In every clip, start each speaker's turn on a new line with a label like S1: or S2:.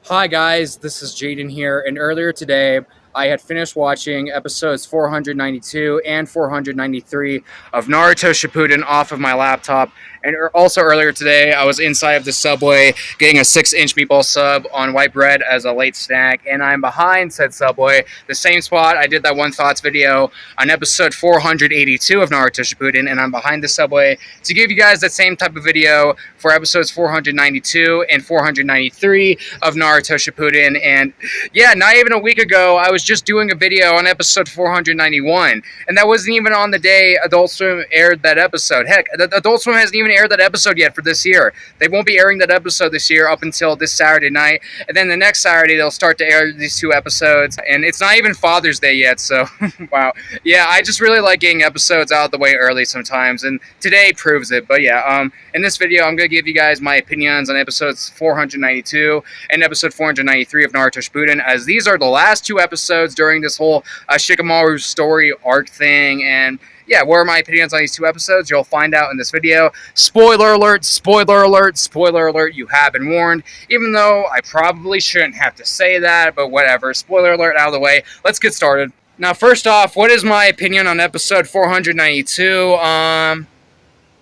S1: Hi guys, this is Jaden here, and earlier today I had finished watching episodes 492 and 493 of Naruto Shippuden off of my laptop. And also earlier today, I was inside of the Subway getting a 6-inch meatball sub on white bread as a late snack, and I'm behind said Subway, the same spot I did that One Thoughts video on episode 482 of Naruto Shippuden, and I'm behind the Subway to give you guys that same type of video for episodes 492 and 493 of Naruto Shippuden. And yeah, not even a week ago, I was just doing a video on episode 491, and that wasn't even on the day Adult Swim aired that episode. Heck, Adult Swim hasn't even aired that episode yet for this year. They won't be airing that episode this year up until this Saturday night, and then the next Saturday they'll start to air these two episodes, and it's not even Father's Day yet, so wow. Yeah, I just really like getting episodes out of the way early sometimes, and today proves it. But yeah, in this video I'm going to give you guys my opinions on episodes 492 and episode 493 of Naruto Shippuden, as these are the last two episodes during this whole Shikamaru story arc thing. And yeah, what are my opinions on these two episodes? You'll find out in this video. Spoiler alert, spoiler alert, spoiler alert, you have been warned. Even though I probably shouldn't have to say that, but whatever. Spoiler alert out of the way. Let's get started. Now, first off, what is my opinion on episode 492?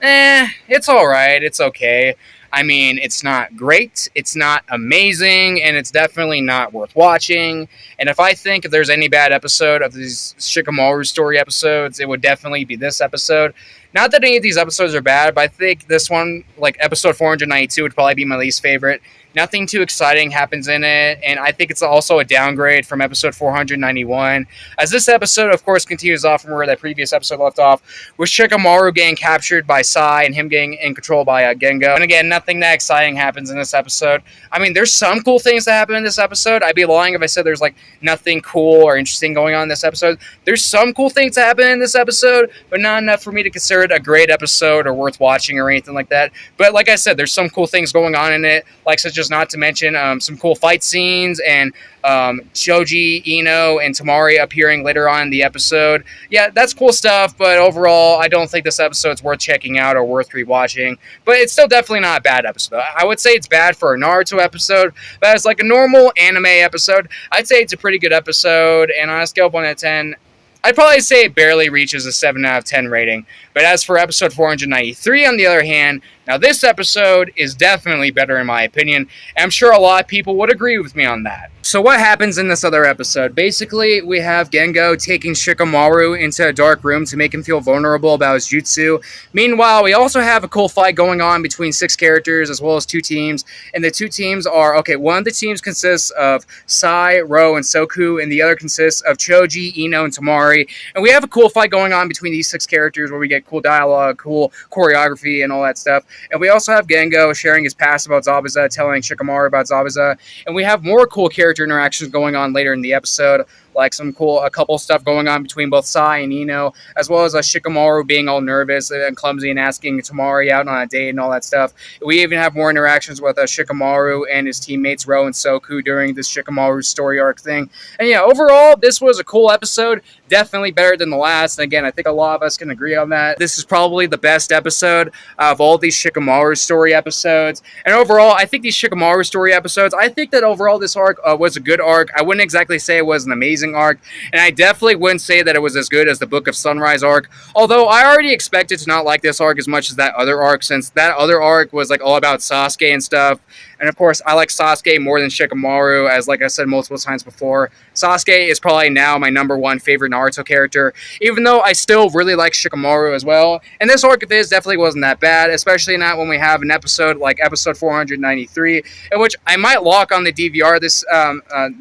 S1: It's alright, it's okay. I mean, it's not great, it's not amazing, and it's definitely not worth watching. And if I think if there's any bad episode of these Shikamaru story episodes, it would definitely be this episode. Not that any of these episodes are bad, but I think this one, like episode 492, would probably be my least favorite. Nothing too exciting happens in it, and I think it's also a downgrade from episode 491, as this episode, of course, continues off from where that previous episode left off, with Shikamaru getting captured by Sai and him getting in control by Gengo. And again, nothing that exciting happens in this episode. I mean, there's some cool things that happen in this episode. I'd be lying if I said there's like nothing cool or interesting going on in this episode. There's some cool things that happen in this episode, but not enough for me to consider it a great episode or worth watching or anything like that. But like I said, there's some cool things going on in it, like such as not to mention some cool fight scenes and Choji, Ino, and Tamari appearing later on in the episode. Yeah, that's cool stuff, but overall, I don't think this episode's worth checking out or worth rewatching. But it's still definitely not a bad episode. I would say it's bad for a Naruto episode, but as like a normal anime episode, I'd say it's a pretty good episode, and on a scale of 1 to 10, I'd probably say it barely reaches a 7 out of 10 rating. But as for episode 493, on the other hand, now this episode is definitely better in my opinion, and I'm sure a lot of people would agree with me on that. So what happens in this other episode? Basically, we have Gengo taking Shikamaru into a dark room to make him feel vulnerable about his jutsu. Meanwhile, we also have a cool fight going on between 6 characters as well as 2 teams. And the 2 teams are, okay, one of the teams consists of Sai, Ro, and Soku, and the other consists of Choji, Ino, and Tamari. And we have a cool fight going on between these 6 characters where we get cool dialogue, cool choreography, and all that stuff. And we also have Gengo sharing his past about Zabuza, telling Shikamaru about Zabuza. And we have more cool character interactions going on later in the episode, like some cool couple stuff going on between both Sai and Ino, as well as Shikamaru being all nervous and clumsy and asking Tamari out on a date and all that stuff. We even have more interactions with Shikamaru and his teammates Ro and Soku during this Shikamaru story arc thing. And yeah, overall, this was a cool episode. Definitely better than the last. And again, I think a lot of us can agree on that. This is probably the best episode of all these Shikamaru story episodes. And overall, I think these Shikamaru story episodes, I think that overall this arc was a good arc. I wouldn't exactly say it was an amazing arc, and I definitely wouldn't say that it was as good as the Book of Sunrise arc, although I already expected to not like this arc as much as that other arc, since that other arc was like all about Sasuke and stuff. And of course, I like Sasuke more than Shikamaru, as like I said multiple times before. Sasuke is probably now my #1 favorite Naruto character, even though I still really like Shikamaru as well. And this arc of his definitely wasn't that bad, especially not when we have an episode like episode 493, in which I might lock on the DVR this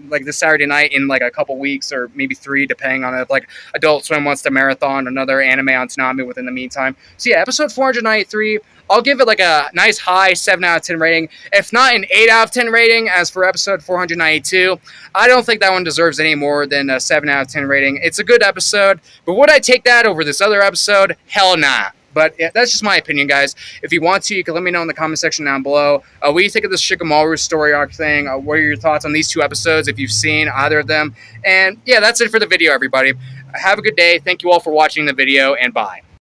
S1: like this Saturday night in like a couple weeks, or maybe 3, depending on if like Adult Swim wants to marathon another anime on Toonami within the meantime. So yeah, episode 493, I'll give it like a nice high 7 out of 10 rating, if not an 8 out of 10 rating. As for episode 492, I don't think that one deserves any more than a 7 out of 10 rating. It's a good episode, but would I take that over this other episode? Hell nah. But yeah, that's just my opinion, guys. If you want to, you can let me know in the comment section down below. What do you think of this Shikamaru story arc thing? What are your thoughts on these 2 episodes, if you've seen either of them? And yeah, that's it for the video, everybody. Have a good day. Thank you all for watching the video, and bye.